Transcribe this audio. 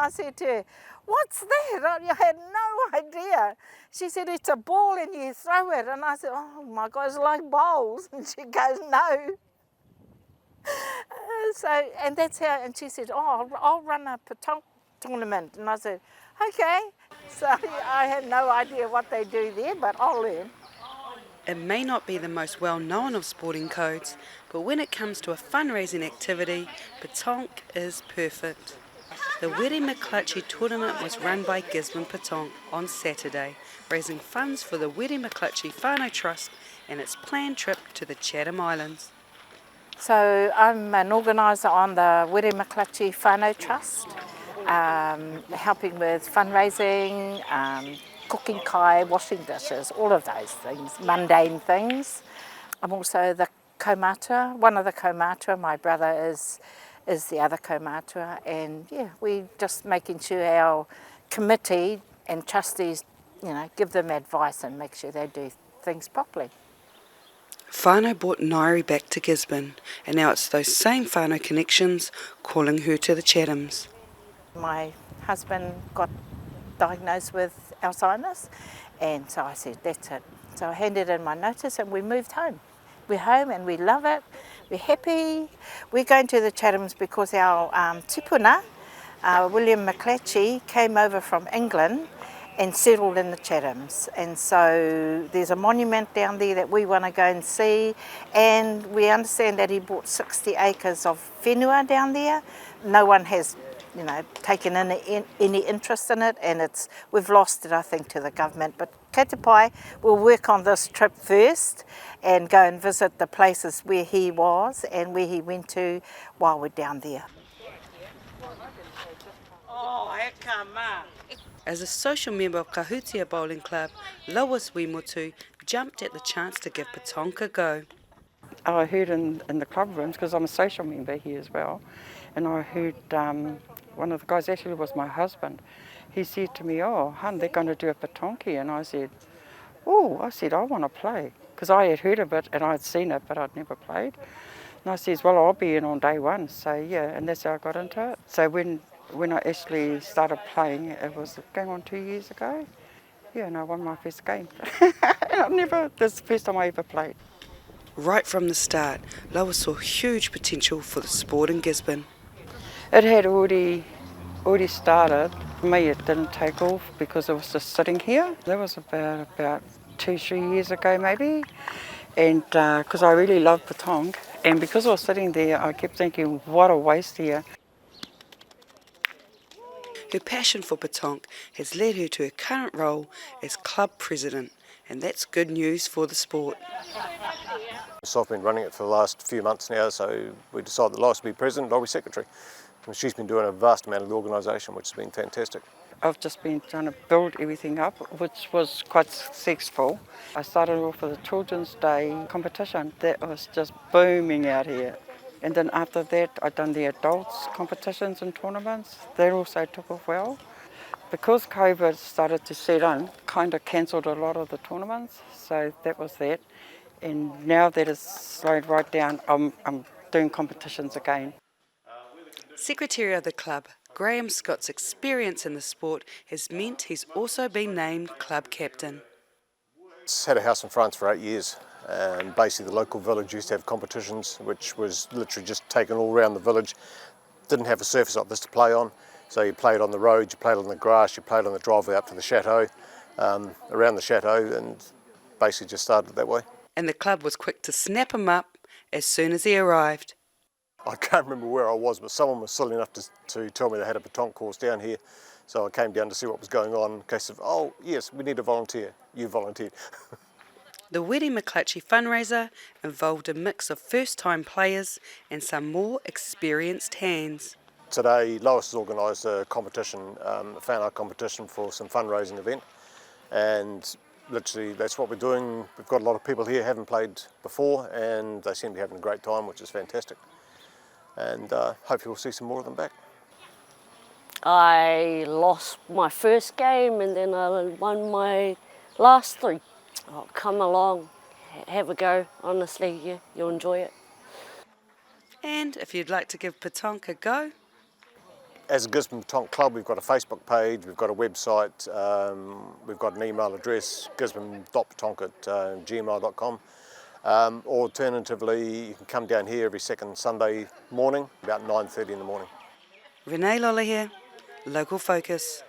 I said to her, "What's that?" I had no idea. She said, "It's a ball and you throw it." And I said, "Oh my God, it's like bowls." And she goes, "No." And that's how, and she said, "Oh, I'll run a Pétanque tournament." And I said, "Okay." So I had no idea what they do there, but I'll learn. It may not be the most well-known of sporting codes, but when it comes to a fundraising activity, Pétanque is perfect. The Were McClutchie tournament was run by Gisborne Pétanque on Saturday, raising funds for the Were McClutchie whānau Trust and its planned trip to the Chatham Islands. So I'm an organiser on the Were McClutchie whānau Trust, helping with fundraising, cooking kai, washing dishes, all of those things, mundane things. I'm also the kaumātua, one of the kaumātua. My brother is the other kaumātua, and yeah, we just making sure our committee and trustees, give them advice and make sure they do things properly. Whānau brought Nairi back to Gisborne, and now it's those same whānau connections calling her to the Chathams. My husband got diagnosed with Alzheimer's, and so I said, that's it. So I handed in my notice and we moved home. We're home and we love it, we're happy. We're going to the Chathams because our tipuna, William McClatchy, came over from England and settled in the Chathams, and so there's a monument down there that we want to go and see, and we understand that he bought 60 acres of whenua down there. No one has taken any interest in it, and we've lost it, I think, to the government. But kei te pai, we'll work on this trip first and go and visit the places where he was and where he went to while we're down there. As a social member of Kahutia Bowling Club, Lois Wimotu jumped at the chance to give Pétanque a go. I heard in the club rooms, because I'm a social member here as well, and I heard one of the guys, actually was my husband, he said to me, "Oh, hun, they're going to do a Pétanque." And I said, I want to play. Because I had heard of it and I'd seen it, but I'd never played. And I says, well, I'll be in on day one. So yeah, and that's how I got into it. So when I actually started playing, it was going on 2 years ago. Yeah, and I won my first game. And this is the first time I ever played. Right from the start, Lois saw huge potential for the sport in Gisborne. It had already started. For me, it didn't take off because it was just sitting here. That was about 2-3 years ago maybe. And because I really love Pétanque, and because I was sitting there, I kept thinking, what a waste here. Her passion for Pétanque has led her to her current role as club president, and that's good news for the sport. So I've been running it for the last few months now, so we decided that Lois will be president, I'll be secretary. And she's been doing a vast amount of the organisation, which has been fantastic. I've just been trying to build everything up, which was quite successful. I started off with a Children's Day competition that was just booming out here. And then after that, I've done the adults competitions and tournaments. They also took off well. Because COVID started to set in, kind of cancelled a lot of the tournaments, so that was that. And now that it's slowed right down, I'm doing competitions again. Secretary of the club, Graham Scott's experience in the sport has meant he's also been named club captain. It's had a house in France for 8 years. And basically the local village used to have competitions, which was literally just taken all around the village. Didn't have a surface like this to play on, so you played on the road, you played on the grass, you played on the driveway up to the chateau, around the chateau, and basically just started that way. And the club was quick to snap him up as soon as he arrived. I can't remember where I was, but someone was silly enough to tell me they had a Pétanque course down here, so I came down to see what was going on in case of, oh yes, we need a volunteer. You volunteered. The Were McClutchie fundraiser involved a mix of first-time players and some more experienced hands. Today, Lois has organised a competition, a whānau competition for some fundraising event, and literally that's what we're doing. We've got a lot of people here who haven't played before, and they seem to be having a great time, which is fantastic. And hopefully we'll see some more of them back. I lost my first game and then I won my last 3. Oh, come along, have a go, honestly, you'll enjoy it. And if you'd like to give Pétanque a go, As a Gisborne Pétanque Club, we've got a Facebook page, we've got a website, we've got an email address, gisborne.petanque@gmail.com. Alternatively, you can come down here every second Sunday morning, about 9:30 in the morning. Renee Lola here, Local Focus.